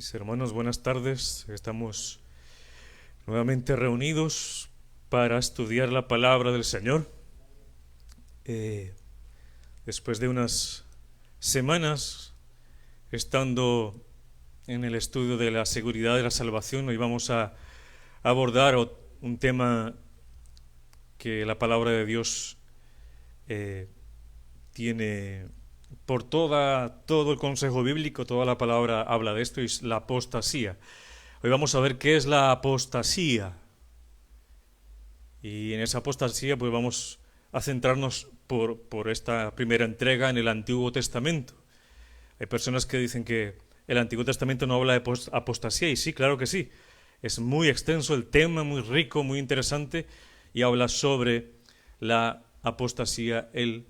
Mis hermanos, buenas tardes. Estamos nuevamente reunidos para estudiar la palabra del Señor. Después de unas semanas estando en el estudio de la seguridad de la salvación, hoy vamos a abordar un tema que la palabra de Dios tiene por todo el consejo bíblico. Toda la palabra habla de esto, y es la apostasía. Hoy vamos a ver qué es la apostasía, y en esa apostasía pues vamos a centrarnos por esta primera entrega en el Antiguo Testamento. Hay personas que dicen que el Antiguo Testamento no habla de apostasía, y sí, claro que sí. Es muy extenso el tema, muy rico, muy interesante, y habla sobre la apostasía el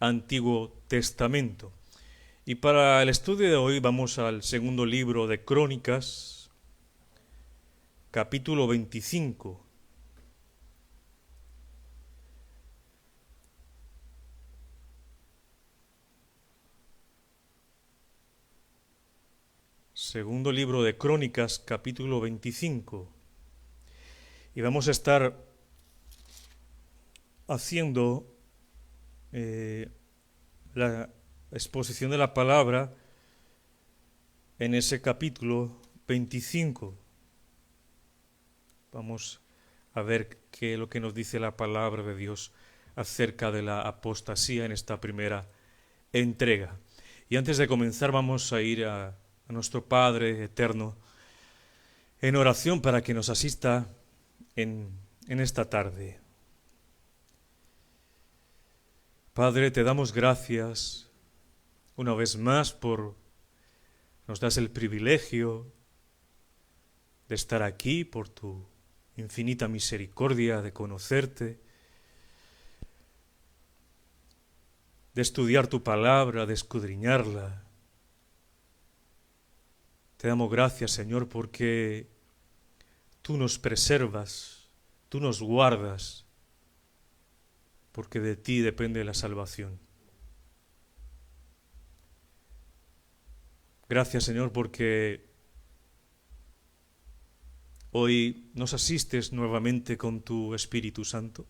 Antiguo Testamento. Y para el estudio de hoy vamos al segundo libro de Crónicas, capítulo 25. Segundo libro de Crónicas, capítulo 25. Y vamos a estar haciendo la exposición de la palabra en ese capítulo 25. Vamos a ver qué es lo que nos dice la palabra de Dios acerca de la apostasía en esta primera entrega. Y antes de comenzar vamos a ir a nuestro Padre eterno en oración para que nos asista en esta tarde. Padre, te damos gracias una vez más nos das el privilegio de estar aquí, por tu infinita misericordia, de conocerte, de estudiar tu palabra, de escudriñarla. Te damos gracias, Señor, porque tú nos preservas, tú nos guardas, porque de ti depende la salvación. Gracias, Señor, porque hoy nos asistes nuevamente con tu Espíritu Santo,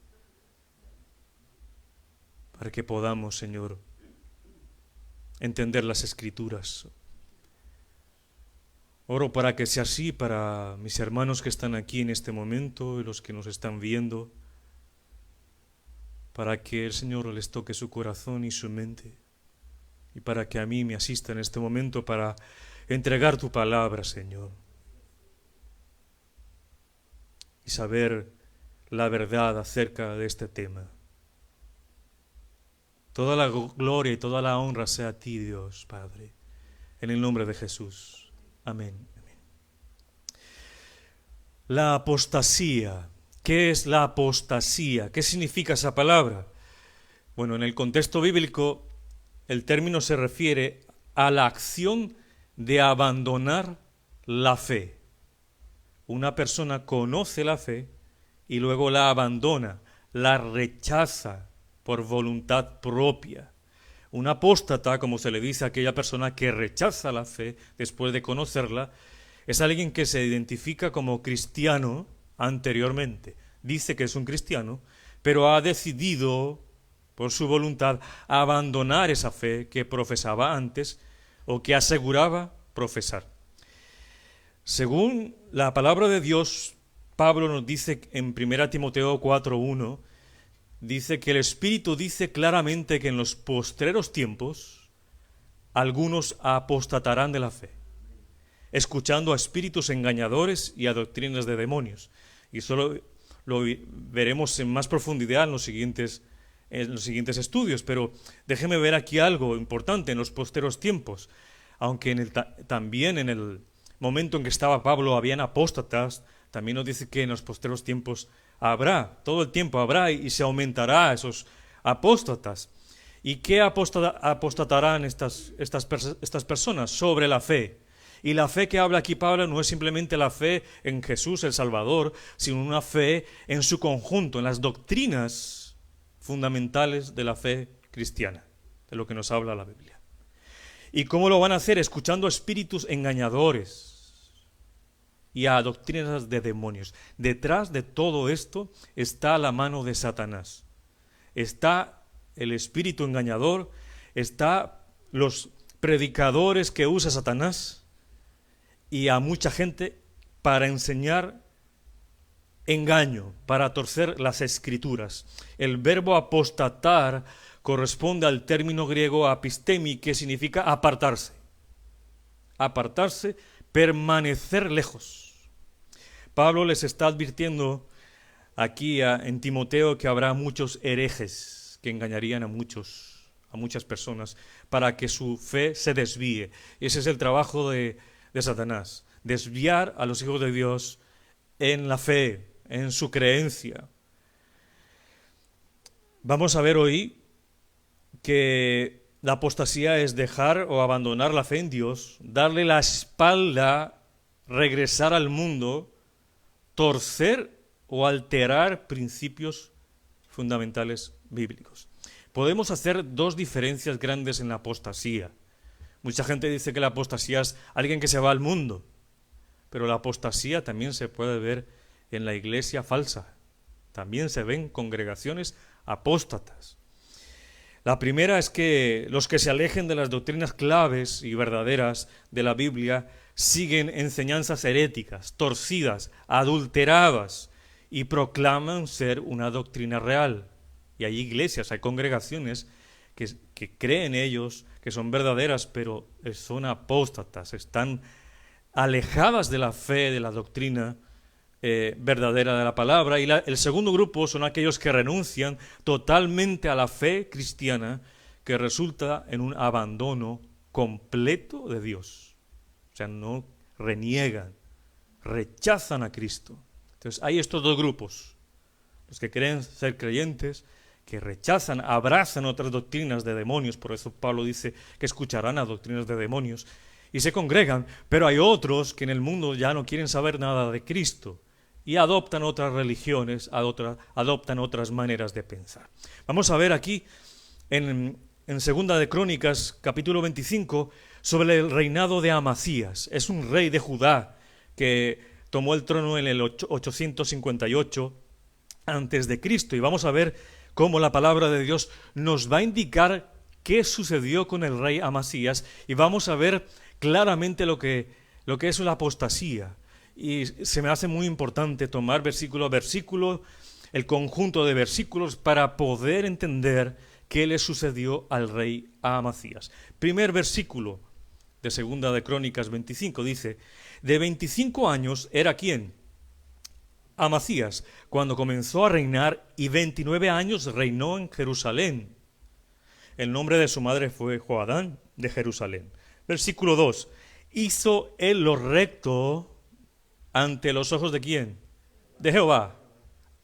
para que podamos, Señor, entender las Escrituras. Oro para que sea así para mis hermanos que están aquí en este momento y los que nos están viendo, para que el Señor les toque su corazón y su mente, y para que a mí me asista en este momento para entregar tu palabra, Señor, y saber la verdad acerca de este tema. Toda la gloria y toda la honra sea a ti, Dios, Padre, en el nombre de Jesús. Amén. Amén. La apostasía. ¿Qué es la apostasía? ¿Qué significa esa palabra? Bueno, en el contexto bíblico, el término se refiere a la acción de abandonar la fe. Una persona conoce la fe y luego la abandona, la rechaza por voluntad propia. Un apóstata, como se le dice a aquella persona que rechaza la fe después de conocerla, es alguien que se identifica como cristiano anteriormente. Dice que es un cristiano, pero ha decidido por su voluntad abandonar esa fe que profesaba antes o que aseguraba profesar. Según la palabra de Dios, Pablo nos dice en 1 Timoteo 4:1, dice que el Espíritu dice claramente que en los postreros tiempos algunos apostatarán de la fe, escuchando a espíritus engañadores y a doctrinas de demonios. Y eso lo veremos en más profundidad en los siguientes estudios, pero déjeme ver aquí algo importante en los postreros tiempos. Aunque también en el momento en que estaba Pablo habían apóstatas, también nos dice que en los postreros tiempos todo el tiempo habrá y se aumentará esos apóstatas. ¿Y qué apostatarán estas personas? Sobre la fe. Y la fe que habla aquí Pablo no es simplemente la fe en Jesús el Salvador, sino una fe en su conjunto, en las doctrinas fundamentales de la fe cristiana, de lo que nos habla la Biblia. ¿Y cómo lo van a hacer? Escuchando espíritus engañadores. y a doctrinas de demonios. Detrás de todo esto está la mano de Satanás. Está el espíritu engañador, está los predicadores que usa Satanás y a mucha gente para enseñar engaño, para torcer las escrituras. El verbo apostatar corresponde al término griego apistemi, que significa apartarse. Apartarse, permanecer lejos. Pablo les está advirtiendo aquí en Timoteo que habrá muchos herejes que engañarían a muchas personas para que su fe se desvíe. Y ese es el trabajo de Satanás, desviar a los hijos de Dios en la fe, en su creencia. Vamos a ver hoy que la apostasía es dejar o abandonar la fe en Dios, darle la espalda, regresar al mundo, torcer o alterar principios fundamentales bíblicos. Podemos hacer dos diferencias grandes en la apostasía. Mucha gente dice que la apostasía es alguien que se va al mundo, pero la apostasía también se puede ver en la iglesia falsa. También se ven congregaciones apóstatas. La primera es que los que se alejen de las doctrinas claves y verdaderas de la Biblia siguen enseñanzas heréticas, torcidas, adulteradas y proclaman ser una doctrina real. Y hay iglesias, hay congregaciones que creen ellos que son verdaderas, pero son apóstatas, están alejadas de la fe, de la doctrina verdadera de la palabra. Y el segundo grupo son aquellos que renuncian totalmente a la fe cristiana, que resulta en un abandono completo de Dios. O sea, no reniegan, rechazan a Cristo. Entonces hay estos dos grupos, los que creen ser creyentes, que rechazan, abrazan otras doctrinas de demonios. Por eso Pablo dice que escucharán a doctrinas de demonios y se congregan, pero hay otros que en el mundo ya no quieren saber nada de Cristo y adoptan otras religiones, adoptan otras maneras de pensar. Vamos a ver aquí en Segunda de Crónicas, capítulo 25, sobre el reinado de Amasías. Es un rey de Judá que tomó el trono en el 858 antes de Cristo, y vamos a ver cómo la palabra de Dios nos va a indicar qué sucedió con el rey Amasías, y vamos a ver claramente lo que es la apostasía. Y se me hace muy importante tomar versículo a versículo, el conjunto de versículos, para poder entender qué le sucedió al rey Amasías. Primer versículo de Segunda de Crónicas 25 dice: de 25 años era ¿quién? Amasías, cuando comenzó a reinar, y 29 años reinó en Jerusalén. El nombre de su madre fue Joadán de Jerusalén. Versículo 2. Hizo él lo recto ante los ojos ¿de quién? De Jehová.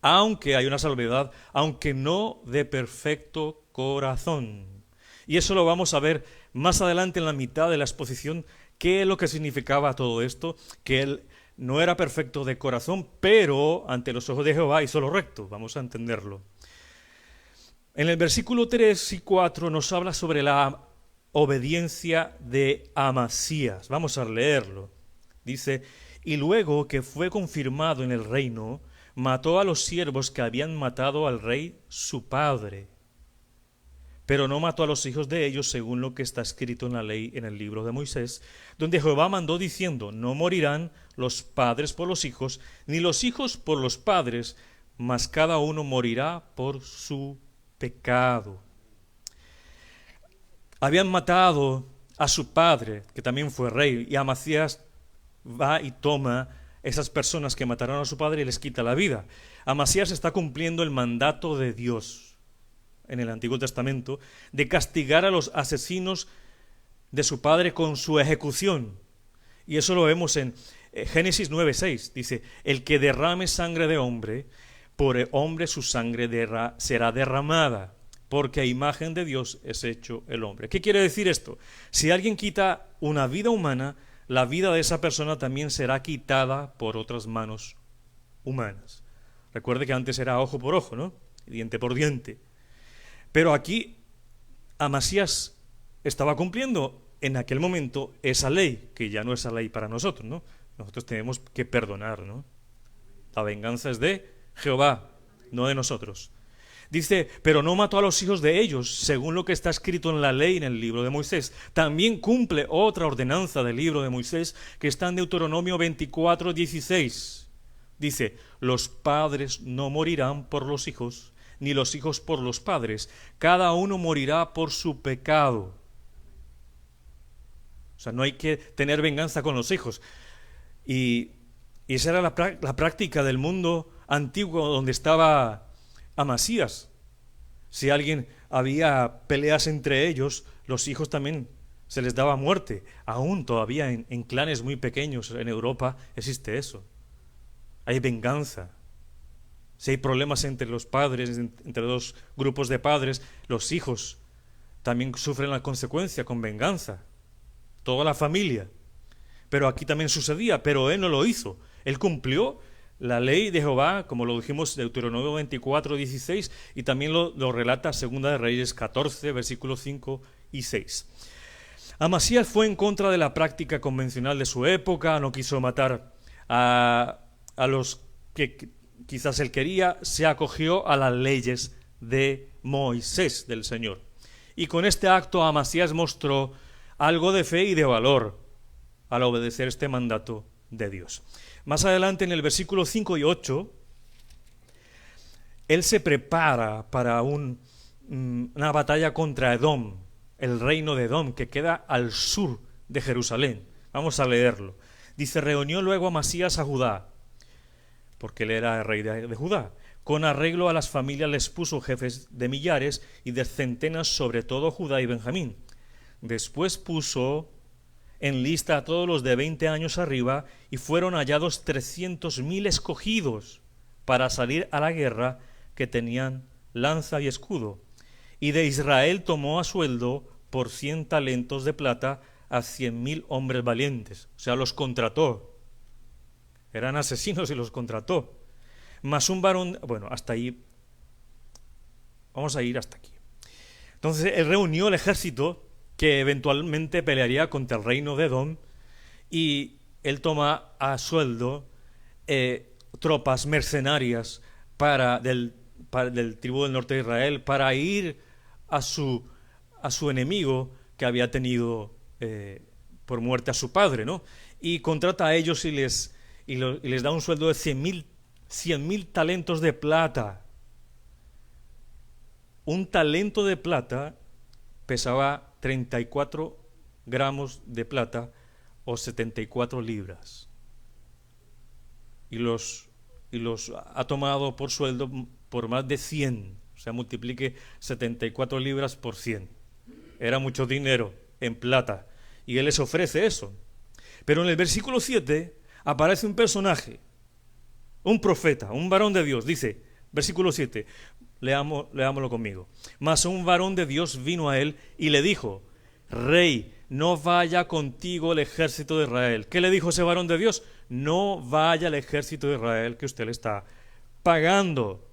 Aunque hay una salvedad, aunque no de perfecto corazón. Y eso lo vamos a ver más adelante en la mitad de la exposición, qué es lo que significaba todo esto, que él no era perfecto de corazón, pero ante los ojos de Jehová hizo lo recto. Vamos a entenderlo. En el versículo 3 y 4 nos habla sobre la obediencia de Amasías. Vamos a leerlo. Dice: y luego que fue confirmado en el reino, mató a los siervos que habían matado al rey su padre, pero no mató a los hijos de ellos, según lo que está escrito en la ley en el libro de Moisés, donde Jehová mandó diciendo: no morirán los padres por los hijos, ni los hijos por los padres, mas cada uno morirá por su pecado. Habían matado a su padre, que también fue rey, y Amasías va y toma esas personas que mataron a su padre y les quita la vida. Amasías está cumpliendo el mandato de Dios en el Antiguo Testamento de castigar a los asesinos de su padre con su ejecución. Y eso lo vemos en Génesis 9:6. Dice: el que derrame sangre de hombre, por el hombre su sangre será derramada, porque a imagen de Dios es hecho el hombre. ¿Qué quiere decir esto? Si alguien quita una vida humana, la vida de esa persona también será quitada por otras manos humanas. Recuerde que antes era ojo por ojo, ¿no? Diente por diente. Pero aquí Amasías estaba cumpliendo en aquel momento esa ley, que ya no es la ley para nosotros, ¿no? nosotros tenemos que perdonar, ¿no? La venganza es de Jehová, no de nosotros. Dice, pero no mató a los hijos de ellos, según lo que está escrito en la ley en el libro de Moisés. También cumple otra ordenanza del libro de Moisés que está en Deuteronomio 24:16. Dice, los padres no morirán por los hijos, ni los hijos por los padres. Cada uno morirá por su pecado. O sea, no hay que tener venganza con los hijos. Y esa era la práctica del mundo antiguo donde estaba Amasías. Si alguien había peleas entre ellos, los hijos también se les daba muerte. Aún todavía en clanes muy pequeños en Europa existe eso. Hay venganza. Si hay problemas entre los padres, entre dos grupos de padres, los hijos también sufren la consecuencia con venganza. Toda la familia. Pero aquí también sucedía, pero él no lo hizo. Él cumplió la ley de Jehová, como lo dijimos, Deuteronomio 24:16, y también lo relata Segunda de Reyes 14, versículos 5 y 6. Amasías fue en contra de la práctica convencional de su época, no quiso matar a los que quizás él quería, se acogió a las leyes de Moisés, del Señor. Y con este acto Amasías mostró algo de fe y de valor al obedecer este mandato de Dios. Más adelante, en el versículo 5 y 8, él se prepara para una batalla contra Edom, el reino de Edom, que queda al sur de Jerusalén. Vamos a leerlo. Dice, reunió luego Amasías a Judá, porque él era el rey de Judá. Con arreglo a las familias les puso jefes de millares y de centenas sobre todo Judá y Benjamín. Después puso en lista a todos los de 20 años arriba, y fueron hallados 300.000 escogidos para salir a la guerra, que tenían lanza y escudo. Y de Israel tomó a sueldo por 100 talentos de plata a 100.000 hombres valientes. O sea, los contrató. Eran asesinos y los contrató. Mas un varón... Bueno, hasta ahí. Vamos a ir hasta aquí. Entonces él reunió el ejército que eventualmente pelearía contra el reino de Edom, y él toma a sueldo tropas mercenarias del tribu del norte de Israel para ir a su enemigo que había tenido por muerte a su padre, ¿no? Y contrata a ellos y les da un sueldo de 100.000 talentos de plata. Un talento de plata pesaba 34 gramos de plata o 74 libras. Y los ha tomado por sueldo por más de 100. O sea, multiplique 74 libras por 100. Era mucho dinero en plata. Y él les ofrece eso. Pero en el versículo 7 aparece un personaje, un profeta, un varón de Dios. Dice, versículo 7, leámoslo conmigo. Mas un varón de Dios vino a él y le dijo, Rey, no vaya contigo el ejército de Israel. ¿Qué le dijo ese varón de Dios? No vaya el ejército de Israel, que usted le está pagando.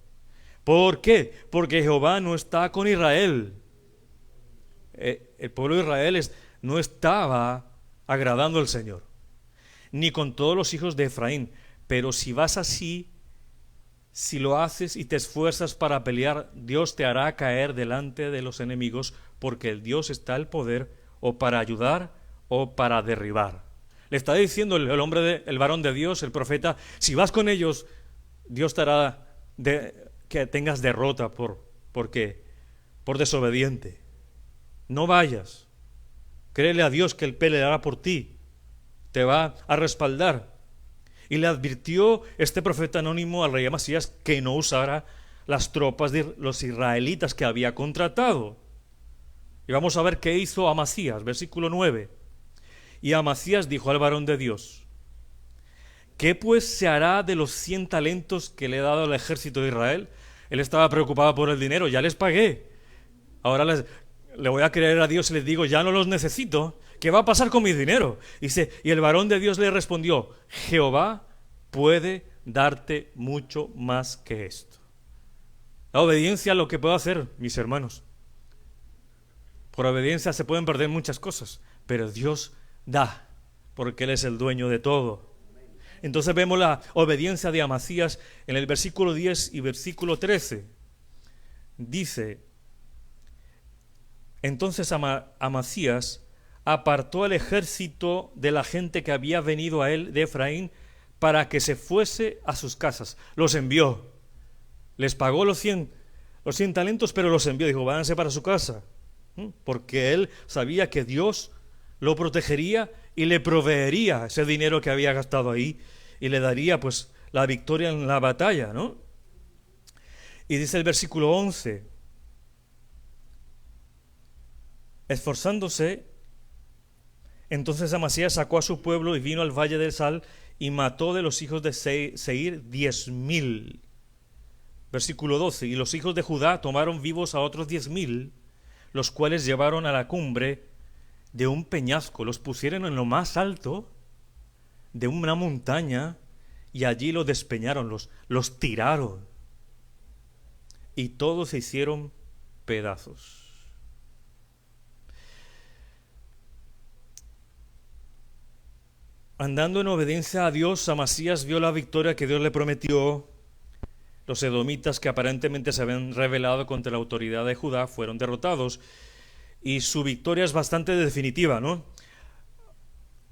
¿Por qué? Porque Jehová no está con Israel. El pueblo de Israel no estaba agradando al Señor, ni con todos los hijos de Efraín. Pero si vas así, si lo haces y te esfuerzas para pelear, Dios te hará caer delante de los enemigos, porque el Dios está al poder o para ayudar o para derribar. Le está diciendo el varón de Dios, el profeta, si vas con ellos, Dios te hará que tengas derrota por desobediente. No vayas. Créele a Dios que Él peleará por ti. Te va a respaldar. Y le advirtió este profeta anónimo al rey Amasías que no usara las tropas de los israelitas que había contratado. Y vamos a ver qué hizo Amasías, versículo 9. Y Amasías dijo al varón de Dios, ¿qué pues se hará de los 100 talentos que le he dado al ejército de Israel? Él estaba preocupado por el dinero, ya les pagué. Ahora le voy a creer a Dios y les digo, ya no los necesito. ¿Qué va a pasar con mi dinero? Y el varón de Dios le respondió, Jehová puede darte mucho más que esto. La obediencia es lo que puedo hacer, mis hermanos. Por obediencia se pueden perder muchas cosas, pero Dios da, porque Él es el dueño de todo. Entonces vemos la obediencia de Amasías en el versículo 10 y versículo 13. Dice: entonces Amasías apartó el ejército de la gente que había venido a él de Efraín para que se fuese a sus casas. Los envió. Les pagó los 100 talentos, pero los envió. Dijo: váyanse para su casa. Porque él sabía que Dios lo protegería y le proveería ese dinero que había gastado ahí y le daría pues la victoria en la batalla, ¿no? Y dice el versículo 11: esforzándose, entonces Amasías sacó a su pueblo y vino al valle del Sal y mató de los hijos de Seir 10,000. Versículo 12: y los hijos de Judá tomaron vivos a otros 10,000, los cuales llevaron a la cumbre de un peñasco, los pusieron en lo más alto de una montaña y allí los despeñaron, los tiraron, y todos se hicieron pedazos. Andando en obediencia a Dios, Amasías vio la victoria que Dios le prometió. Los edomitas, que aparentemente se habían rebelado contra la autoridad de Judá, fueron derrotados, y su victoria es bastante definitiva, ¿no?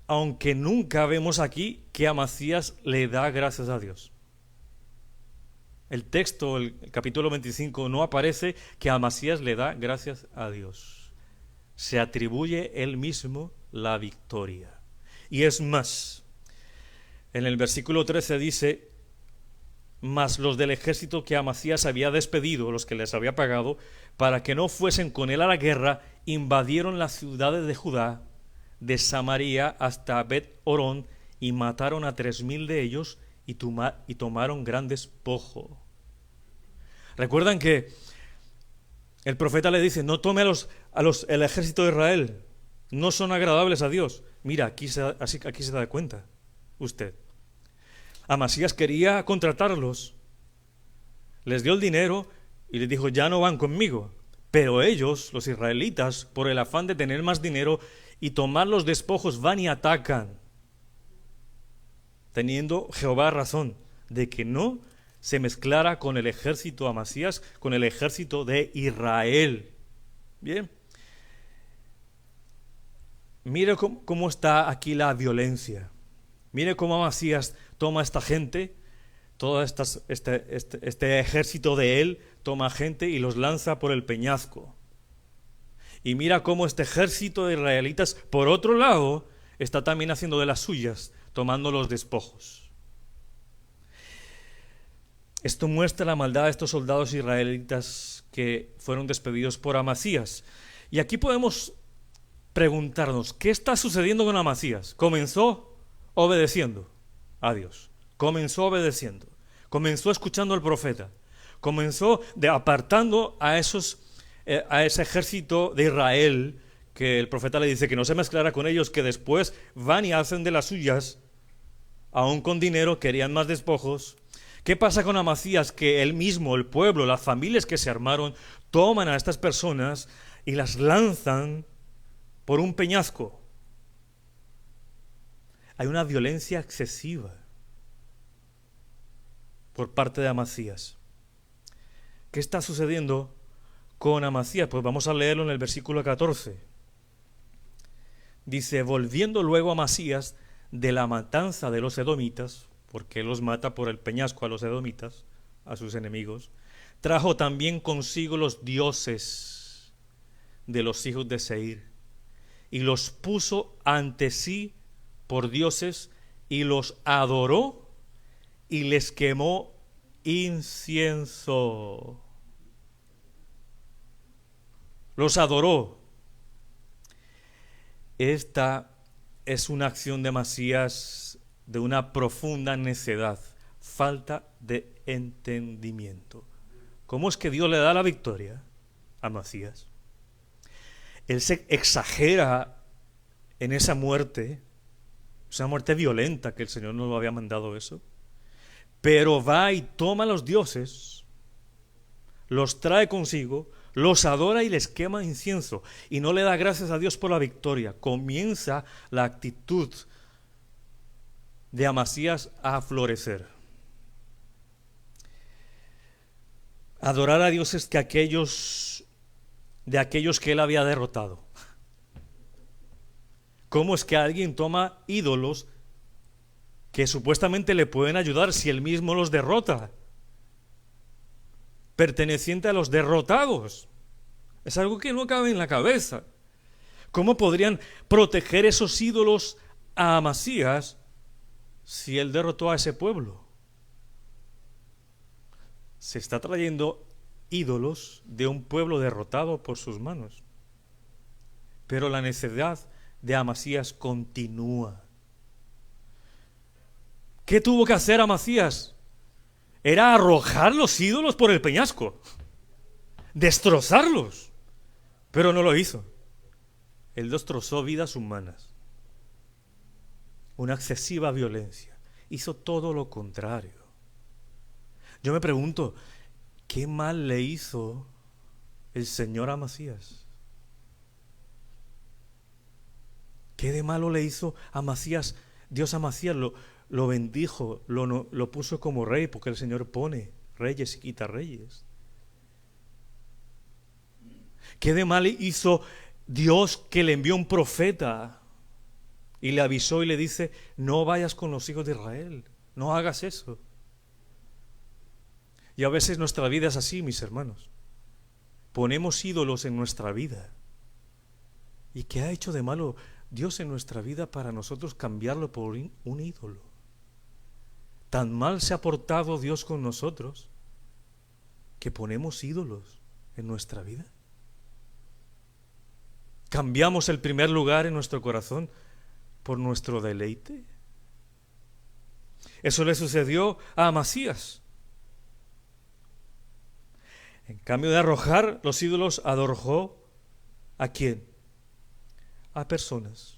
Aunque nunca vemos aquí que Amasías le da gracias a Dios. El texto, el capítulo 25, no aparece que Amasías le da gracias a Dios. Se atribuye él mismo la victoria. Y es más, en el versículo 13 dice: mas los del ejército que Amasías había despedido, los que les había pagado, para que no fuesen con él a la guerra, invadieron las ciudades de Judá, de Samaria hasta Bet-Orón, y mataron a 3,000 de ellos, y tomaron gran despojo. Recuerdan que el profeta le dice: no tome el ejército de Israel, no son agradables a Dios. Mira, aquí se da cuenta usted. Amasías quería contratarlos, les dio el dinero y les dijo: ya no van conmigo. Pero ellos, los israelitas, por el afán de tener más dinero y tomar los despojos, van y atacan, teniendo Jehová razón de que no se mezclara con el ejército Amasías, con el ejército de Israel. Bien. Mire cómo está aquí la violencia. Mire cómo Amasías toma a esta gente, todo este ejército de él, toma gente y los lanza por el peñasco. Y mira cómo este ejército de israelitas, por otro lado, está también haciendo de las suyas, tomando los despojos. Esto muestra la maldad de estos soldados israelitas que fueron despedidos por Amasías. Y aquí podemos preguntarnos: ¿qué está sucediendo con Amasías? Comenzó obedeciendo a Dios, comenzó obedeciendo, comenzó escuchando al profeta, comenzó apartando a ese ejército de Israel, que el profeta le dice que no se mezclara con ellos, que después van y hacen de las suyas, aún con dinero, querían más despojos. ¿Qué pasa con Amasías? Que él mismo, el pueblo, las familias que se armaron, toman a estas personas y las lanzan por un peñasco. Hay una violencia excesiva por parte de Amasías. ¿Qué está sucediendo con Amasías? Pues vamos a leerlo en el versículo 14. Dice: volviendo luego Amasías de la matanza de los edomitas, porque él los mata por el peñasco a los edomitas, a sus enemigos, trajo también consigo los dioses de los hijos de Seir, y los puso ante sí por dioses, y los adoró, y les quemó incienso. Los adoró. Esta es una acción de Amasías de una profunda necedad, falta de entendimiento. ¿Cómo es que Dios le da la victoria a Amasías? Él se exagera en esa muerte violenta, que el Señor no lo había mandado eso, pero va y toma a los dioses, los trae consigo, los adora y les quema incienso, y no le da gracias a Dios por la victoria. Comienza la actitud de Amasías a florecer. Adorar a dioses de aquellos que él había derrotado. ¿Cómo es que alguien toma ídolos que supuestamente le pueden ayudar si él mismo los derrota? Perteneciente a los derrotados. Es algo que no cabe en la cabeza. ¿Cómo podrían proteger esos ídolos a Amasías si él derrotó a ese pueblo? Se está trayendo ídolos de un pueblo derrotado por sus manos. Pero la necedad de Amasías continúa. ¿Qué tuvo que hacer Amasías? Era arrojar los ídolos por el peñasco, destrozarlos, pero no lo hizo. Él destrozó vidas humanas, una excesiva violencia. Hizo todo lo contrario. Yo me pregunto, ¿qué mal le hizo el Señor a Amasías? ¿Qué de malo le hizo a Amasías? Dios a Amasías lo bendijo, lo puso como rey, porque el Señor pone reyes y quita reyes. ¿Qué de mal hizo Dios que le envió un profeta y le avisó y le dice, no vayas con los hijos de Israel, no hagas eso? Y a veces nuestra vida es así, mis hermanos. Ponemos ídolos en nuestra vida. ¿Y qué ha hecho de malo Dios en nuestra vida para nosotros cambiarlo por un ídolo? Tan mal se ha portado Dios con nosotros que ponemos ídolos en nuestra vida. Cambiamos el primer lugar en nuestro corazón por nuestro deleite. Eso le sucedió a Amasías. En cambio de arrojar los ídolos, arrojó ¿a quién? A personas.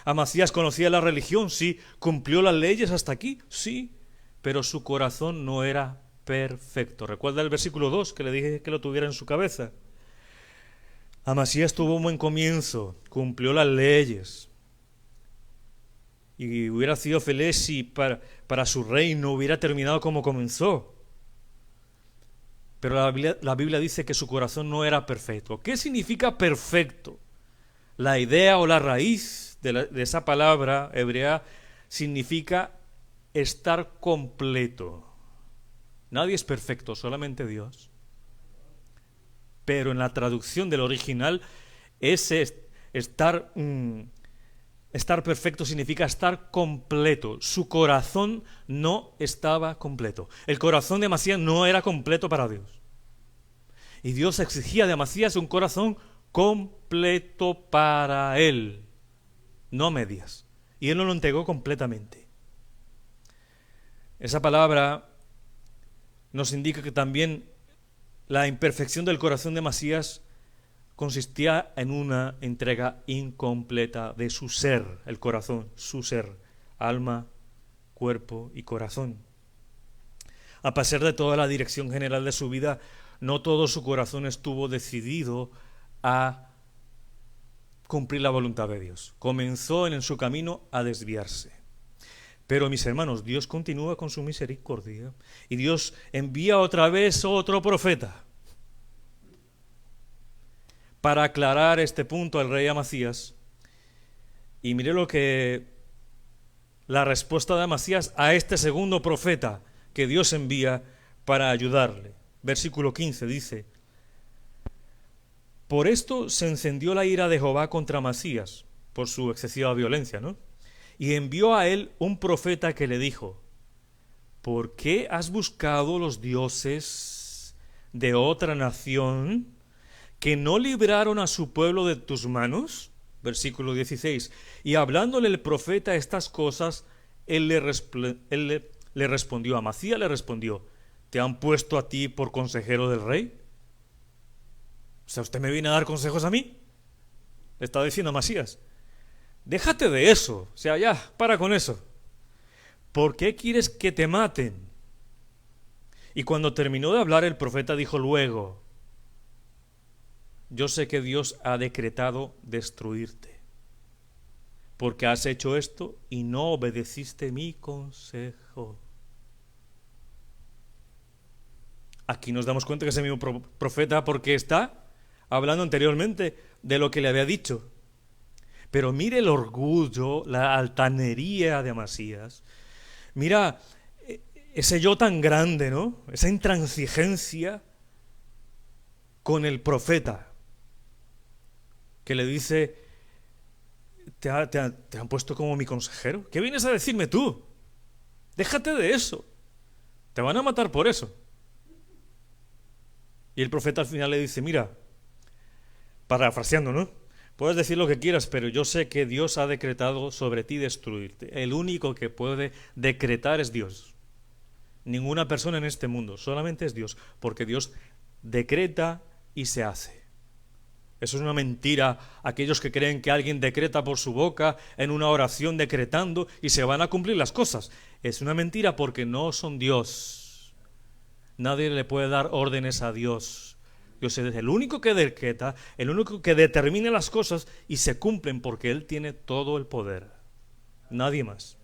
Amasías conocía la religión, sí. Cumplió las leyes hasta aquí, sí. Pero su corazón no era perfecto. ¿Recuerda el versículo 2 que le dije que lo tuviera en su cabeza? Amasías tuvo un buen comienzo, cumplió las leyes. Y hubiera sido feliz si para su reino hubiera terminado como comenzó. Pero la Biblia dice que su corazón no era perfecto. ¿Qué significa perfecto? La idea o la raíz de esa palabra hebrea significa estar completo. Nadie es perfecto, solamente Dios. Pero en la traducción del original, estar perfecto significa estar completo. Su corazón no estaba completo. El corazón de Amasías no era completo para Dios. Y Dios exigía de Amasías un corazón completo para él, no medias. Y él no lo entregó completamente. Esa palabra nos indica que también la imperfección del corazón de Amasías consistía en una entrega incompleta de su ser, el corazón, su ser, alma, cuerpo y corazón. A pesar de toda la dirección general de su vida, no todo su corazón estuvo decidido a cumplir la voluntad de Dios. Comenzó en su camino a desviarse. Pero mis hermanos, Dios continúa con su misericordia y Dios envía otra vez otro profeta para aclarar este punto al rey Amasías. Y mire la respuesta de Amasías a este segundo profeta que Dios envía para ayudarle. Versículo 15 dice: por esto se encendió la ira de Jehová contra Amasías, por su excesiva violencia, ¿no? Y envió a él un profeta que le dijo: ¿por qué has buscado los dioses de otra nación que no libraron a su pueblo de tus manos? Versículo 16. Y hablándole el profeta estas cosas, él le respondió, Amasías le respondió: ¿te han puesto a ti por consejero del rey? O sea, ¿usted me viene a dar consejos a mí? Le está diciendo Amasías. Déjate de eso, o sea, ya, para con eso. ¿Por qué quieres que te maten? Y cuando terminó de hablar, el profeta dijo luego: yo sé que Dios ha decretado destruirte. porque has hecho esto y no obedeciste mi consejo. Aquí nos damos cuenta que es el mismo profeta porque está hablando anteriormente de lo que le había dicho. Pero mire el orgullo, la altanería de Amasías. Mira ese yo tan grande, ¿no? Esa intransigencia con el profeta que le dice: te han puesto como mi consejero. ¿Qué vienes a decirme tú? Déjate de eso. Te van a matar por eso. Y el profeta al final le dice: mira, parafraseando, ¿no? Puedes decir lo que quieras, pero yo sé que Dios ha decretado sobre ti destruirte. El único que puede decretar es Dios. Ninguna persona en este mundo, solamente es Dios, porque Dios decreta y se hace. Eso es una mentira. Aquellos que creen que alguien decreta por su boca en una oración decretando y se van a cumplir las cosas. Es una mentira porque no son Dios. Nadie le puede dar órdenes a Dios. Dios es el único que decreta, el único que determina las cosas y se cumplen porque Él tiene todo el poder. Nadie más.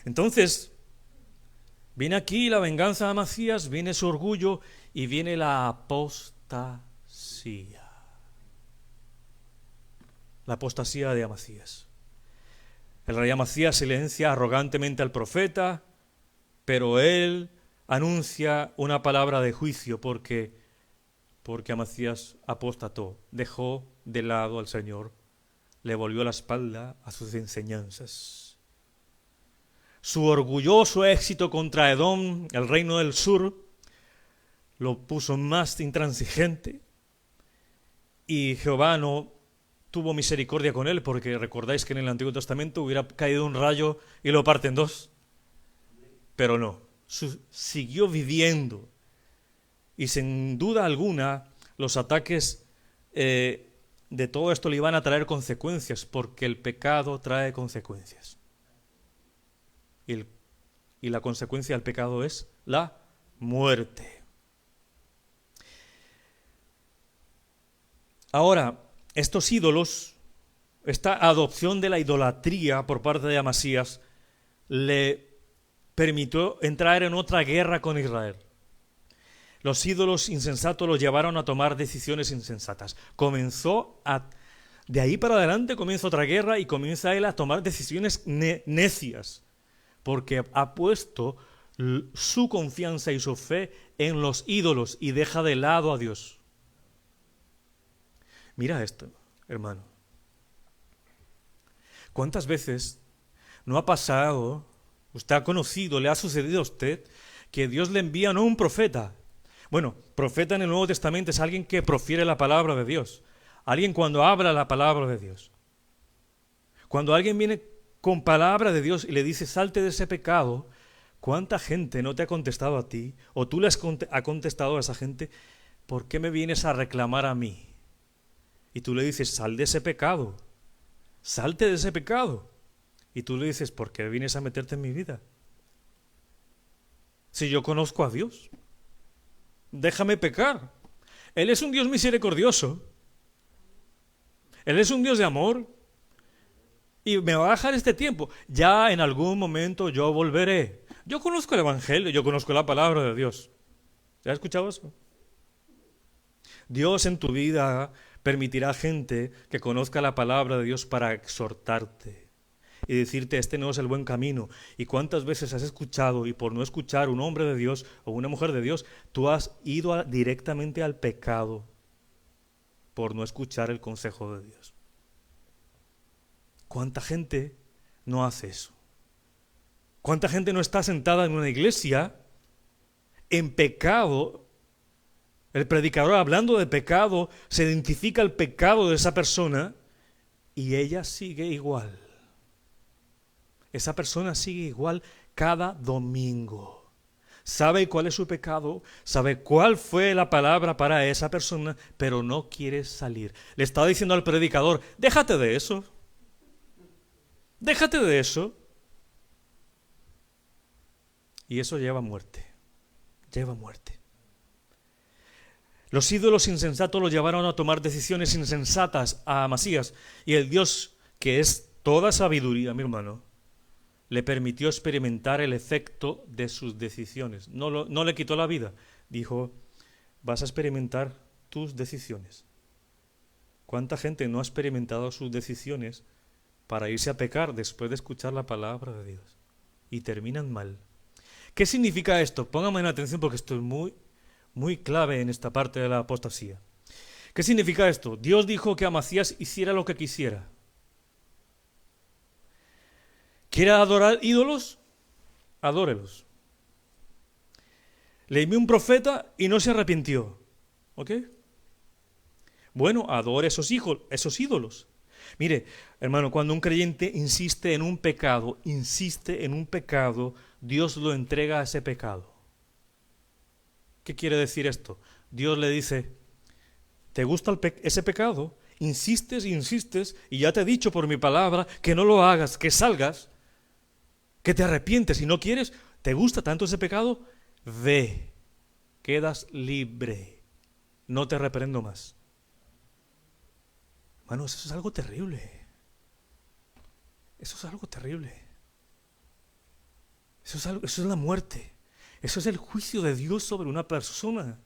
Entonces, viene aquí la venganza de Amasías, viene su orgullo y viene la apostasía. La apostasía de Amasías. El rey Amasías silencia arrogantemente al profeta, pero él anuncia una palabra de juicio porque Amasías apostató, dejó de lado al Señor, le volvió la espalda a sus enseñanzas. Su orgulloso éxito contra Edom, el reino del sur, lo puso más intransigente y Jehová no tuvo misericordia con él, porque recordáis que en el Antiguo Testamento hubiera caído un rayo y lo parte en dos, pero no, siguió viviendo. Y sin duda alguna los ataques de todo esto le iban a traer consecuencias, porque el pecado trae consecuencias. Y la consecuencia del pecado es la muerte. Ahora, estos ídolos, esta adopción de la idolatría por parte de Amasías, le permitió entrar en otra guerra con Israel. Los ídolos insensatos los llevaron a tomar decisiones insensatas. De ahí para adelante comienza otra guerra y comienza él a tomar decisiones necias, porque ha puesto su confianza y su fe en los ídolos y deja de lado a Dios. Mira esto, hermano. ¿Cuántas veces no ha pasado, usted ha conocido, le ha sucedido a usted, que Dios le envía no un profeta? Bueno, profeta en el Nuevo Testamento es alguien que profiere la palabra de Dios. Alguien cuando habla la palabra de Dios. Cuando alguien viene con palabra de Dios y le dice: salte de ese pecado, ¿cuánta gente no te ha contestado a ti? O tú le has contestado a esa gente: ¿por qué me vienes a reclamar a mí? Y tú le dices: sal de ese pecado, salte de ese pecado. Y tú le dices: ¿por qué vienes a meterte en mi vida? Si yo conozco a Dios, déjame pecar. Él es un Dios misericordioso. Él es un Dios de amor. Y me va a dejar este tiempo. Ya en algún momento yo volveré. Yo conozco el Evangelio, yo conozco la palabra de Dios. ¿Ya has escuchado eso? Dios en tu vida permitirá gente que conozca la palabra de Dios para exhortarte y decirte: este no es el buen camino. Y cuántas veces has escuchado y por no escuchar un hombre de Dios o una mujer de Dios, tú has ido directamente al pecado por no escuchar el consejo de Dios. ¿Cuánta gente no hace eso? ¿Cuánta gente no está sentada en una iglesia en pecado? El predicador, hablando de pecado, se identifica el pecado de esa persona y ella sigue igual. Esa persona sigue igual cada domingo. Sabe cuál es su pecado, sabe cuál fue la palabra para esa persona, pero no quiere salir. Le está diciendo al predicador: déjate de eso. Déjate de eso. Y eso lleva a muerte. Lleva a muerte. Los ídolos insensatos los llevaron a tomar decisiones insensatas a Amasías, y el Dios que es toda sabiduría, mi hermano, le permitió experimentar el efecto de sus decisiones. No le quitó la vida. Dijo, vas a experimentar tus decisiones. ¿Cuánta gente no ha experimentado sus decisiones para irse a pecar después de escuchar la palabra de Dios? Y terminan mal. ¿Qué significa esto? Póngame en atención porque esto es muy clave en esta parte de la apostasía. ¿Qué significa esto? Dios dijo que Amasías hiciera lo que quisiera. ¿Quiere adorar ídolos? Adórelos. Le envió un profeta y no se arrepintió. ¿Ok? Bueno, adore esos ídolos. Mire, hermano, cuando un creyente insiste en un pecado, Dios lo entrega a ese pecado. ¿Qué quiere decir esto? Dios le dice, ¿te gusta ese pecado? Insistes, y ya te he dicho por mi palabra que no lo hagas, que salgas, que te arrepientes. Si no quieres, ¿te gusta tanto ese pecado? Ve, quedas libre, no te reprendo más. Hermanos, eso es algo terrible. Eso es algo terrible. Eso es la muerte. Eso es el juicio de Dios sobre una persona.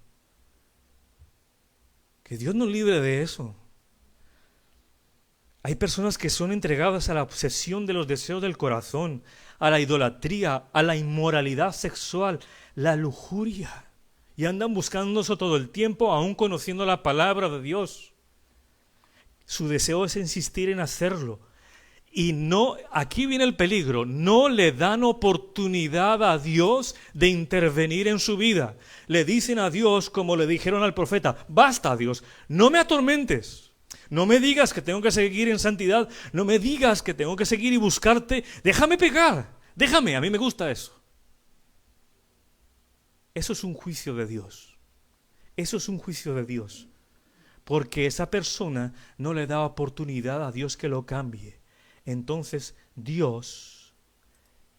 Que Dios nos libre de eso. Hay personas que son entregadas a la obsesión de los deseos del corazón, a la idolatría, a la inmoralidad sexual, la lujuria, y andan buscando eso todo el tiempo, aún conociendo la palabra de Dios. Su deseo es insistir en hacerlo. Y no, aquí viene el peligro, no le dan oportunidad a Dios de intervenir en su vida. Le dicen a Dios como le dijeron al profeta, basta Dios, no me atormentes, no me digas que tengo que seguir en santidad, no me digas que tengo que seguir y buscarte, déjame pecar, déjame, a mí me gusta eso. Eso es un juicio de Dios, eso es un juicio de Dios. Porque esa persona no le da oportunidad a Dios que lo cambie. Entonces Dios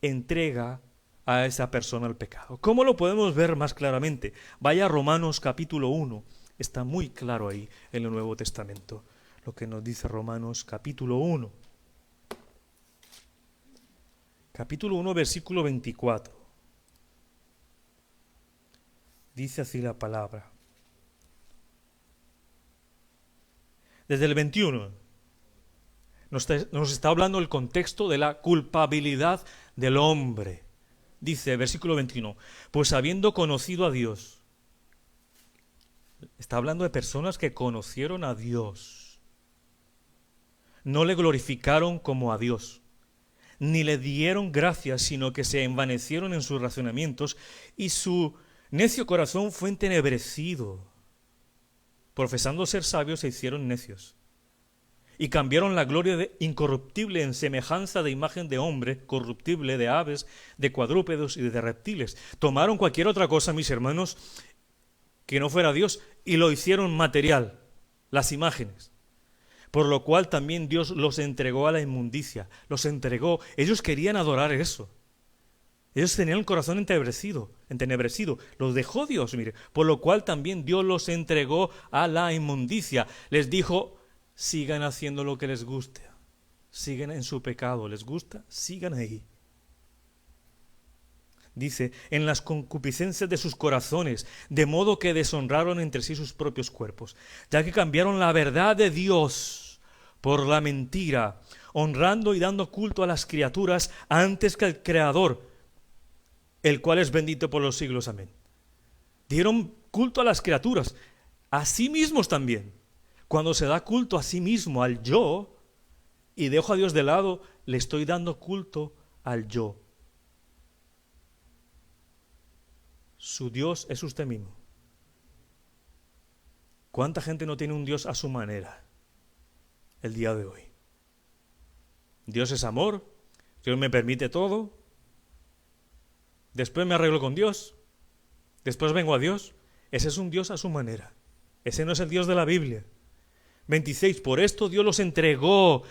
entrega a esa persona al pecado. ¿Cómo lo podemos ver más claramente? Vaya a Romanos capítulo 1. Está muy claro ahí en el Nuevo Testamento lo que nos dice Romanos capítulo 1. Capítulo 1, versículo 24. Dice así la palabra. Desde el 21 nos está hablando el contexto de la culpabilidad del hombre. Dice, versículo 21, pues habiendo conocido a Dios, está hablando de personas que conocieron a Dios, no le glorificaron como a Dios, ni le dieron gracias, sino que se envanecieron en sus razonamientos y su necio corazón fue entenebrecido. Profesando ser sabios, se hicieron necios. Y cambiaron la gloria incorruptible en semejanza de imagen de hombre, corruptible, de aves, de cuadrúpedos y de reptiles. Tomaron cualquier otra cosa, mis hermanos, que no fuera Dios, y lo hicieron material, las imágenes. Por lo cual también Dios los entregó a la inmundicia. Los entregó. Ellos querían adorar eso. Ellos tenían el corazón entenebrecido. Los dejó Dios, mire. Por lo cual también Dios los entregó a la inmundicia. Les dijo, sigan haciendo lo que les guste. Sigan en su pecado. ¿Les gusta? Sigan ahí. Dice, en las concupiscencias de sus corazones, de modo que deshonraron entre sí sus propios cuerpos, ya que cambiaron la verdad de Dios por la mentira, honrando y dando culto a las criaturas antes que al Creador, el cual es bendito por los siglos. Amén. Dieron culto a las criaturas, a sí mismos también. Cuando se da culto a sí mismo, al yo, y dejo a Dios de lado, le estoy dando culto al yo. Su Dios es usted mismo. ¿Cuánta gente no tiene un Dios a su manera el día de hoy? Dios es amor, Dios me permite todo. Después me arreglo con Dios. Después vengo a Dios. Ese es un Dios a su manera. Ese no es el Dios de la Biblia. 26. Por esto Dios los entregó.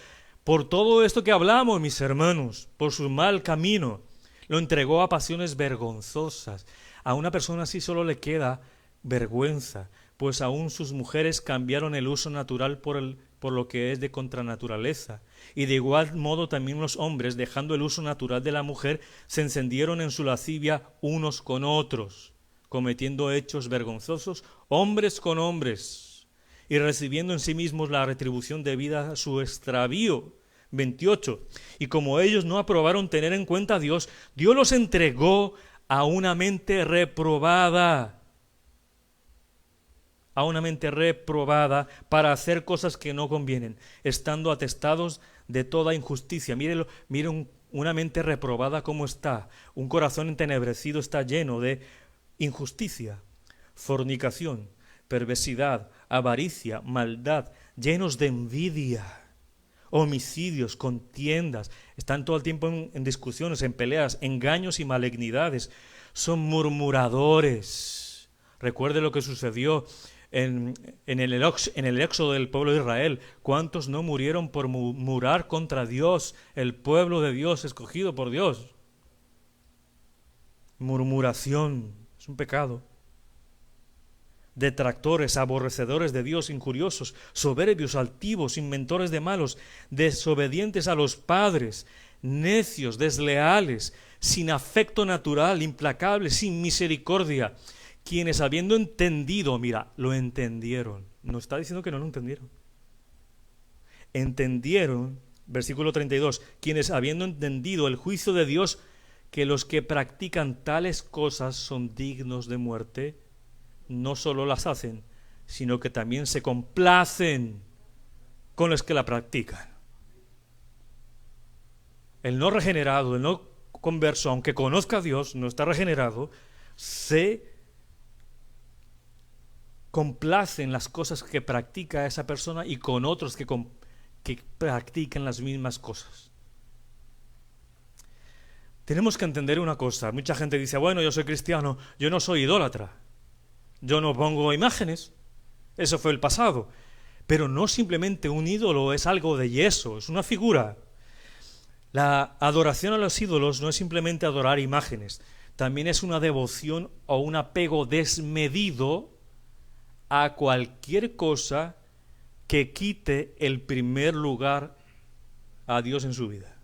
Por todo esto que hablamos, mis hermanos. Por su mal camino. Lo entregó a pasiones vergonzosas. A una persona así solo le queda vergüenza. Pues aún sus mujeres cambiaron el uso natural por el por lo que es de contranaturaleza. Y de igual modo también los hombres, dejando el uso natural de la mujer, se encendieron en su lascivia unos con otros, cometiendo hechos vergonzosos, hombres con hombres, y recibiendo en sí mismos la retribución debida a su extravío. 28. Y como ellos no aprobaron tener en cuenta a Dios, Dios los entregó a una mente reprobada, para hacer cosas que no convienen, estando atestados de toda injusticia. Mírenlo, miren una mente reprobada cómo está, un corazón entenebrecido está lleno de injusticia, fornicación, perversidad, avaricia, maldad, llenos de envidia, homicidios, contiendas, están todo el tiempo en discusiones, en peleas, engaños y malignidades, son murmuradores. Recuerde lo que sucedió en el éxodo del pueblo de Israel. ¿Cuántos no murieron por murmurar contra Dios, el pueblo de Dios escogido por Dios? Murmuración es un pecado. Detractores, aborrecedores de Dios, injuriosos, soberbios, altivos, inventores de malos, desobedientes a los padres, necios, desleales, sin afecto natural, implacables, sin misericordia, quienes habiendo entendido, mira, lo entendieron. No está diciendo que no lo entendieron. Entendieron, versículo 32, quienes habiendo entendido el juicio de Dios, que los que practican tales cosas son dignos de muerte, no solo las hacen, sino que también se complacen con los que la practican. El no regenerado, el no converso, aunque conozca a Dios, no está regenerado, se complace en las cosas que practica esa persona y con otros que practican las mismas cosas. Tenemos que entender una cosa. Mucha gente dice, bueno, yo soy cristiano, yo no soy idólatra, yo no pongo imágenes, eso fue el pasado. Pero no simplemente un ídolo es algo de yeso, es una figura. La adoración a los ídolos no es simplemente adorar imágenes, también es una devoción o un apego desmedido a cualquier cosa que quite el primer lugar a Dios en su vida.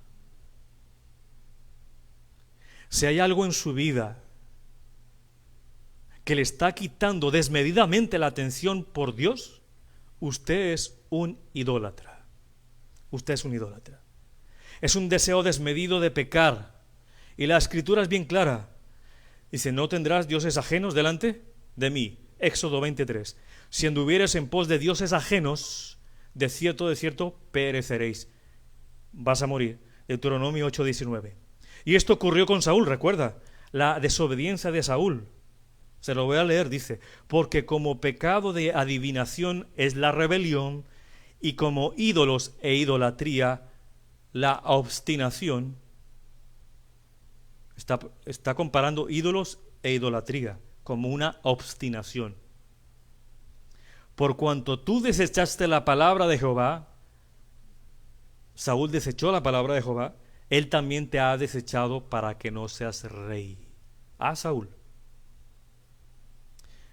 Si hay algo en su vida que le está quitando desmedidamente la atención por Dios, usted es un idólatra. Usted es un idólatra. Es un deseo desmedido de pecar. Y la Escritura es bien clara. Dice, no tendrás dioses ajenos delante de mí. Éxodo 23. Si anduvieres en pos de dioses ajenos, de cierto, pereceréis. Vas a morir. Deuteronomio 8:19. Y esto ocurrió con Saúl, recuerda, la desobediencia de Saúl. Se lo voy a leer, dice, porque como pecado de adivinación es la rebelión, y como ídolos e idolatría la obstinación. Está comparando ídolos e idolatría como una obstinación. Por cuanto tú desechaste la palabra de Jehová, Saúl desechó la palabra de Jehová, él también te ha desechado para que no seas rey. A Saúl.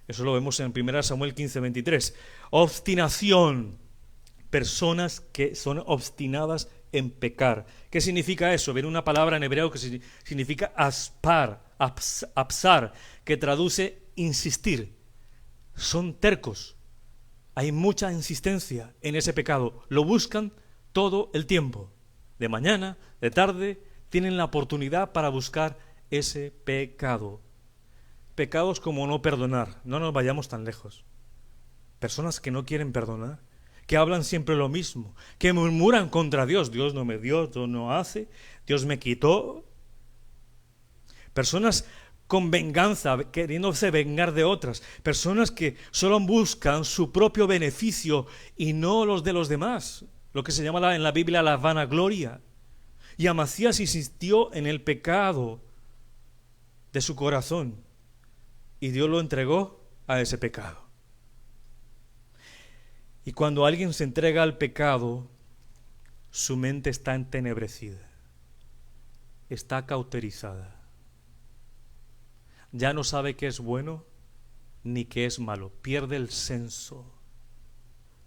Eso lo vemos en 1 Samuel 15:23. Obstinación. Personas que son obstinadas en pecar. ¿Qué significa eso? Viene una palabra en hebreo que significa apsar, que traduce insistir. Son tercos. Hay mucha insistencia en ese pecado. Lo buscan todo el tiempo. De mañana, de tarde, tienen la oportunidad para buscar ese pecado. Pecados como no perdonar. No nos vayamos tan lejos. Personas que no quieren perdonar, que hablan siempre lo mismo, que murmuran contra Dios. Dios no me dio, Dios no hace, Dios me quitó. Personas con venganza, queriéndose vengar de otras. Personas que solo buscan su propio beneficio y no los de los demás. Lo que se llama en la Biblia la vanagloria. Y Amasías insistió en el pecado de su corazón. Y Dios lo entregó a ese pecado. Y cuando alguien se entrega al pecado, su mente está entenebrecida, está cauterizada. Ya no sabe qué es bueno ni qué es malo, pierde el senso.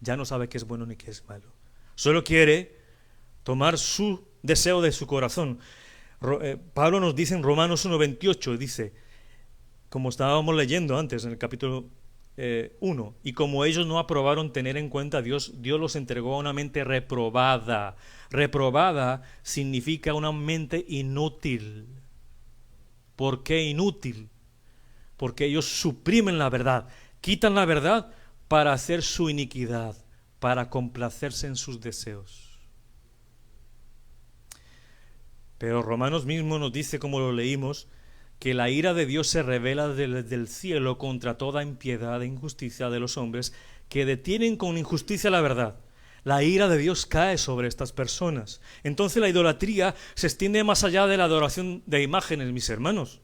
ya no sabe qué es bueno ni qué es malo. Solo quiere tomar su deseo de su corazón. Pablo nos dice en Romanos 1:28, dice, como estábamos leyendo antes en el capítulo 1, y como ellos no aprobaron tener en cuenta a Dios, Dios los entregó a una mente reprobada. Reprobada significa una mente inútil. ¿Por qué inútil? Porque ellos suprimen la verdad, quitan la verdad para hacer su iniquidad, para complacerse en sus deseos. Pero Romanos mismo nos dice, como lo leímos, que la ira de Dios se revela desde el cielo contra toda impiedad e injusticia de los hombres que detienen con injusticia la verdad. La ira de Dios cae sobre estas personas. Entonces la idolatría se extiende más allá de la adoración de imágenes, mis hermanos,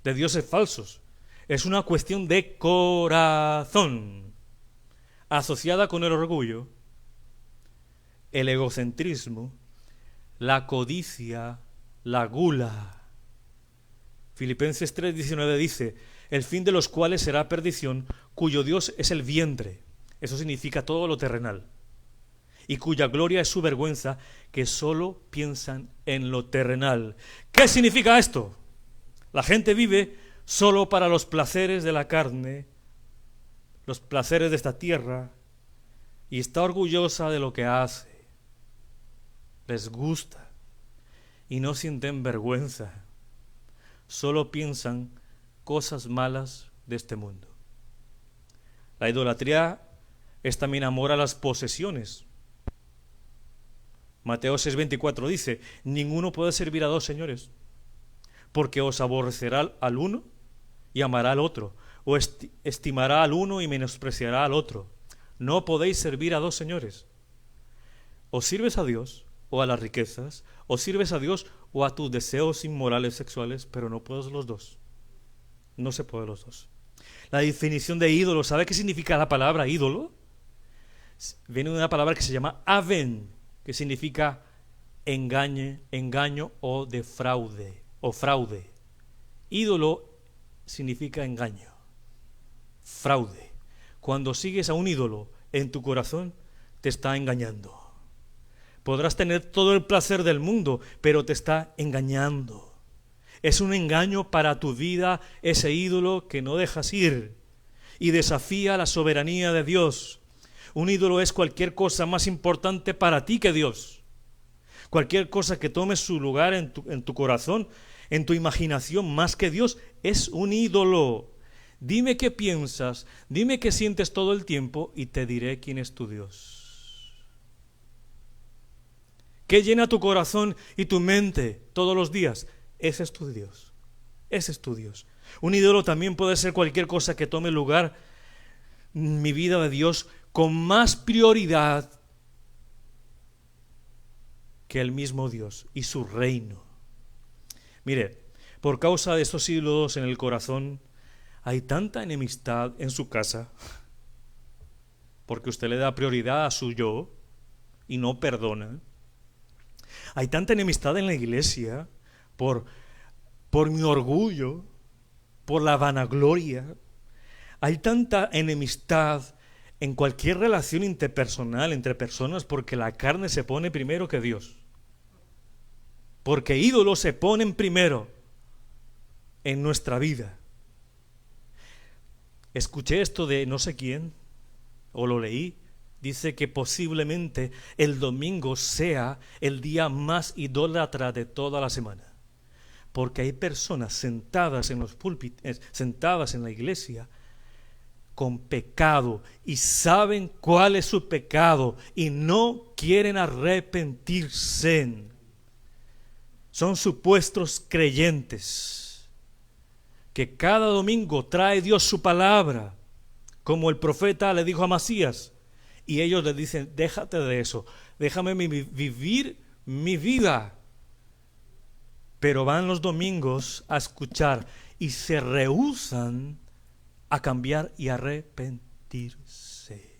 de dioses falsos. Es una cuestión de corazón, asociada con el orgullo, el egocentrismo, la codicia, la gula. Filipenses 3:19 dice, el fin de los cuales será perdición, cuyo Dios es el vientre, eso significa todo lo terrenal, y cuya gloria es su vergüenza, que solo piensan en lo terrenal. ¿Qué significa esto? La gente vive solo para los placeres de la carne, los placeres de esta tierra, y está orgullosa de lo que hace. Les gusta y no sienten vergüenza. Solo piensan cosas malas de este mundo. La idolatría es también amor a las posesiones. Mateo 6:24 dice, ninguno puede servir a dos señores, porque os aborrecerá al uno y amará al otro, o estimará al uno y menospreciará al otro. No podéis servir a dos señores. O sirves a Dios o a las riquezas, o sirves a Dios o a tus deseos inmorales sexuales, pero no puedes los dos. No se puede los dos. La definición de ídolo, ¿sabe qué significa la palabra ídolo? Viene de una palabra que se llama aven, que significa engaño o defraude, o fraude. Ídolo significa engaño, fraude. Cuando sigues a un ídolo en tu corazón, te está engañando. Podrás tener todo el placer del mundo, pero te está engañando. Es un engaño para tu vida ese ídolo que no dejas ir y desafía la soberanía de Dios. Un ídolo es cualquier cosa más importante para ti que Dios. Cualquier cosa que tome su lugar en tu corazón, en tu imaginación, más que Dios, es un ídolo. Dime qué piensas, dime qué sientes todo el tiempo y te diré quién es tu Dios. ¿Qué llena tu corazón y tu mente todos los días? Ese es tu Dios. Ese es tu Dios. Un ídolo también puede ser cualquier cosa que tome lugar en mi vida de Dios con más prioridad que el mismo Dios y su reino. Mire, por causa de estos ídolos en el corazón, hay tanta enemistad en su casa, porque usted le da prioridad a su yo y no perdona. Hay tanta enemistad en la iglesia por mi orgullo, por la vanagloria. Hay tanta enemistad en cualquier relación interpersonal entre personas porque la carne se pone primero que Dios. Porque ídolos se ponen primero en nuestra vida. Escuché esto de no sé quién, o lo leí. Dice que posiblemente el domingo sea el día más idólatra de toda la semana. Porque hay personas sentadas en los púlpitos, sentadas en la iglesia, con pecado, y saben cuál es su pecado, y no quieren arrepentirse. Son supuestos creyentes, que cada domingo trae Dios su palabra, como el profeta le dijo a Amasías. Y ellos le dicen, déjate de eso, déjame vivir mi vida. Pero van los domingos a escuchar y se rehúsan a cambiar y arrepentirse.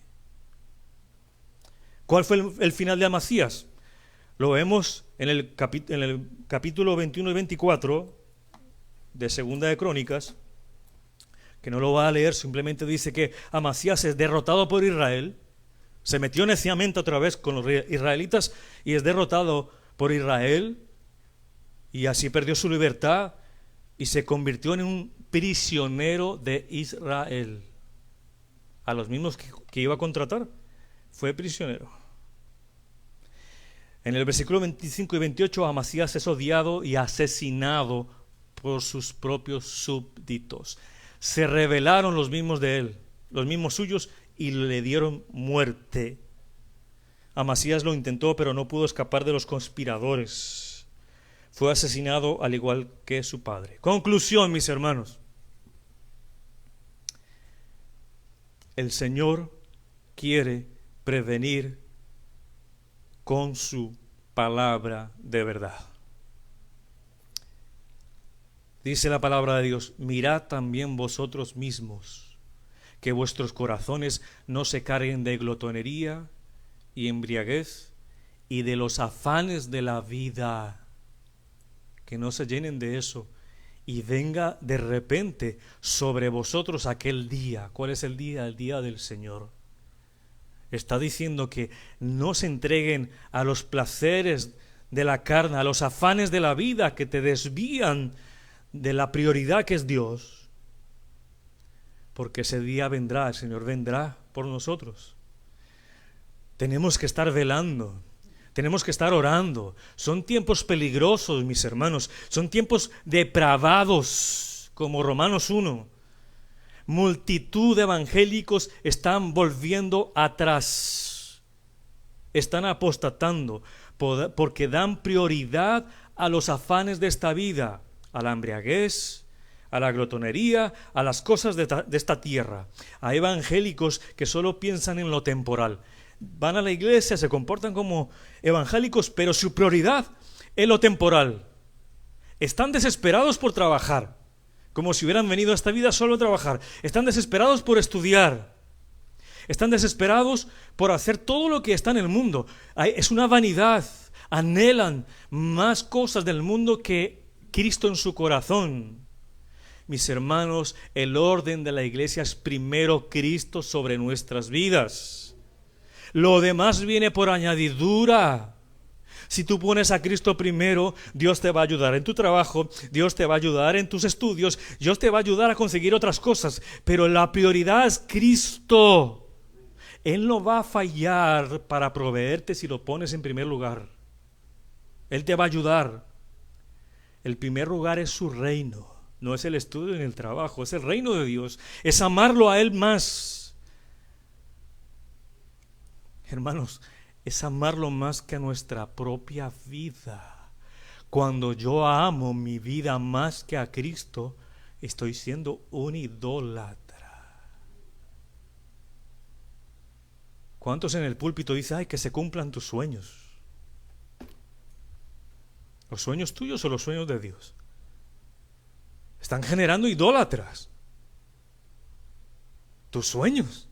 ¿Cuál fue el final de Amasías? Lo vemos en el capítulo 21 y 24 de Segunda de Crónicas, que no lo va a leer, simplemente dice que Amasías es derrotado por Israel. Se metió neciamente otra vez con los israelitas y es derrotado por Israel, y así perdió su libertad y se convirtió en un prisionero de Israel. A los mismos que iba a contratar, fue prisionero. En el versículo 25 y 28, Amasías es odiado y asesinado por sus propios súbditos. Se rebelaron los mismos de él, los mismos suyos, y le dieron muerte. Amasías lo intentó, pero no pudo escapar de los conspiradores. Fue asesinado al igual que su padre. Conclusión, mis hermanos. El Señor quiere prevenir con su palabra de verdad. Dice la palabra de Dios: mirad también vosotros mismos, que vuestros corazones no se carguen de glotonería y embriaguez y de los afanes de la vida, que no se llenen de eso, y venga de repente sobre vosotros aquel día. ¿Cuál es el día? El día del Señor. Está diciendo que no se entreguen a los placeres de la carne, a los afanes de la vida que te desvían de la prioridad que es Dios, porque ese día vendrá, el Señor vendrá por nosotros. Tenemos que estar velando, tenemos que estar orando. Son tiempos peligrosos, mis hermanos, son tiempos depravados, como Romanos 1. Multitud de evangélicos están volviendo atrás, están apostatando, porque dan prioridad a los afanes de esta vida, a la embriaguez, a la glotonería, a las cosas de esta tierra. Hay evangélicos que solo piensan en lo temporal. Van a la iglesia, se comportan como evangélicos, pero su prioridad es lo temporal. Están desesperados por trabajar, como si hubieran venido a esta vida solo a trabajar. Están desesperados por estudiar. Están desesperados por hacer todo lo que está en el mundo. Es una vanidad. Anhelan más cosas del mundo que Cristo en su corazón. Mis hermanos, el orden de la iglesia es primero Cristo sobre nuestras vidas. Lo demás viene por añadidura. Si tú pones a Cristo primero, Dios te va a ayudar en tu trabajo, Dios te va a ayudar en tus estudios, Dios te va a ayudar a conseguir otras cosas, pero la prioridad es Cristo. Él no va a fallar para proveerte si lo pones en primer lugar. Él te va a ayudar. El primer lugar es su reino, no es el estudio ni el trabajo, es el reino de Dios, es amarlo a Él más. Hermanos, es amarlo más que a nuestra propia vida. Cuando yo amo mi vida más que a Cristo, estoy siendo un idólatra. ¿Cuántos en el púlpito dicen, ay, que se cumplan tus sueños? ¿Los sueños tuyos o los sueños de Dios? Están generando idólatras. Tus sueños.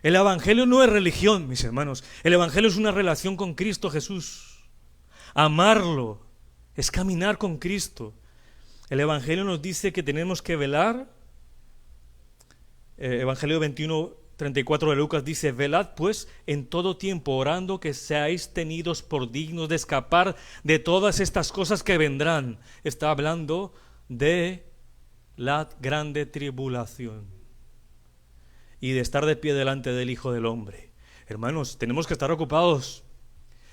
El evangelio no es religión, mis hermanos. El evangelio es una relación con Cristo Jesús. Amarlo es caminar con Cristo. El evangelio nos dice que tenemos que velar. Evangelio 21:34 de Lucas dice: velad pues en todo tiempo, orando que seáis tenidos por dignos de escapar de todas estas cosas que vendrán. Está hablando de la grande tribulación y de estar de pie delante del Hijo del Hombre. Hermanos, tenemos que estar ocupados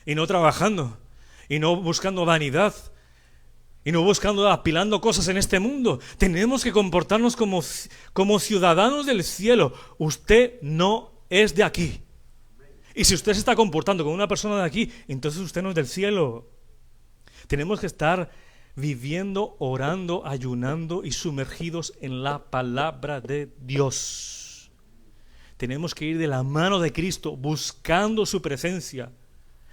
y no trabajando y no buscando vanidad y no buscando, apilando cosas en este mundo. Tenemos que comportarnos como ciudadanos del cielo. Usted no es de aquí. Y si usted se está comportando como una persona de aquí, entonces usted no es del cielo. Tenemos que estar viviendo, orando, ayunando y sumergidos en la palabra de Dios. Tenemos que ir de la mano de Cristo, buscando su presencia,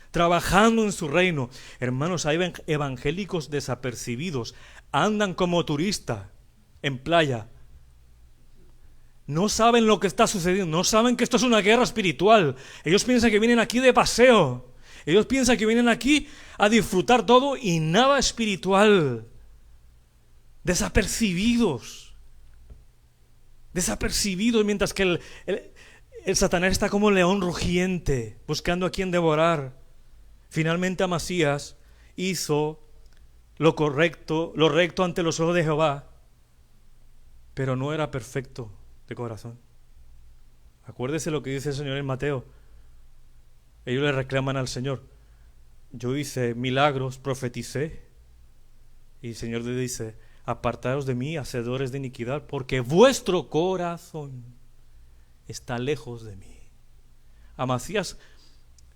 trabajando en su reino. Hermanos, hay evangélicos desapercibidos, andan como turistas en playa. No saben lo que está sucediendo, no saben que esto es una guerra espiritual. Ellos piensan que vienen aquí de paseo. Ellos piensan que vienen aquí a disfrutar todo y nada espiritual. Desapercibidos, mientras que El Satanás está como un león rugiente, buscando a quien devorar. Finalmente Amasías hizo lo correcto, lo recto ante los ojos de Jehová, pero no era perfecto de corazón. Acuérdese lo que dice el Señor en Mateo. Ellos le reclaman al Señor: yo hice milagros, profeticé. Y el Señor le dice: apartaos de mí, hacedores de iniquidad, porque vuestro corazón está lejos de mí. Amasías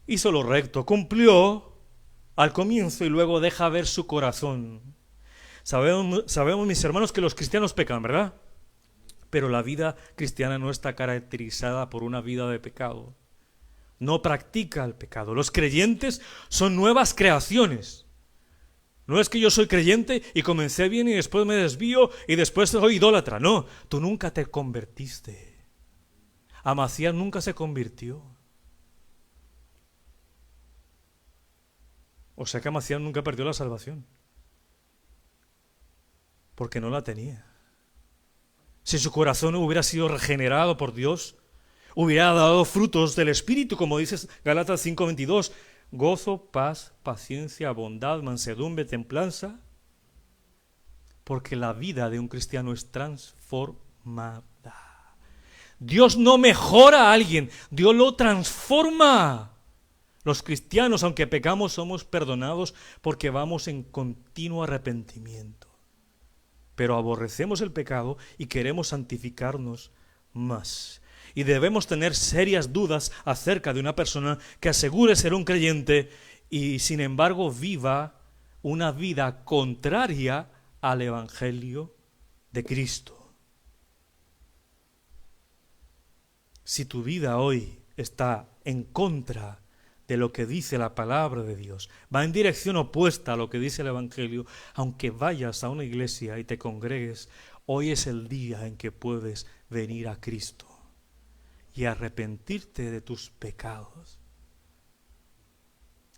hizo lo recto, cumplió al comienzo y luego deja ver su corazón. Sabemos, mis hermanos, que los cristianos pecan, ¿verdad? Pero la vida cristiana no está caracterizada por una vida de pecado. No practica el pecado. Los creyentes son nuevas creaciones. No es que yo soy creyente y comencé bien y después me desvío y después soy idólatra. No, tú nunca te convertiste. Amasías nunca se convirtió. O sea que Amasías nunca perdió la salvación, porque no la tenía. Si su corazón hubiera sido regenerado por Dios, hubiera dado frutos del Espíritu, como dice Gálatas 5:22, gozo, paz, paciencia, bondad, mansedumbre, templanza, porque la vida de un cristiano es transformada. Dios no mejora a alguien, Dios lo transforma. Los cristianos, aunque pecamos, somos perdonados porque vamos en continuo arrepentimiento. Pero aborrecemos el pecado y queremos santificarnos más. Y debemos tener serias dudas acerca de una persona que asegure ser un creyente y sin embargo viva una vida contraria al Evangelio de Cristo. Si tu vida hoy está en contra de lo que dice la palabra de Dios, va en dirección opuesta a lo que dice el Evangelio, aunque vayas a una iglesia y te congregues, hoy es el día en que puedes venir a Cristo y arrepentirte de tus pecados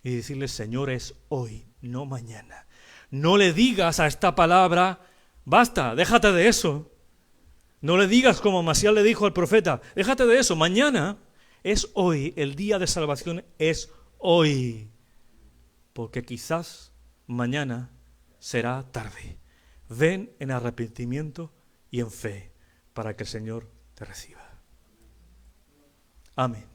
y decirle: Señor, es hoy, no mañana. No le digas a esta palabra: basta, déjate de eso. No le digas como Amasías le dijo al profeta: déjate de eso, mañana. Es hoy, el día de salvación es hoy, porque quizás mañana será tarde. Ven en arrepentimiento y en fe para que el Señor te reciba. Amén.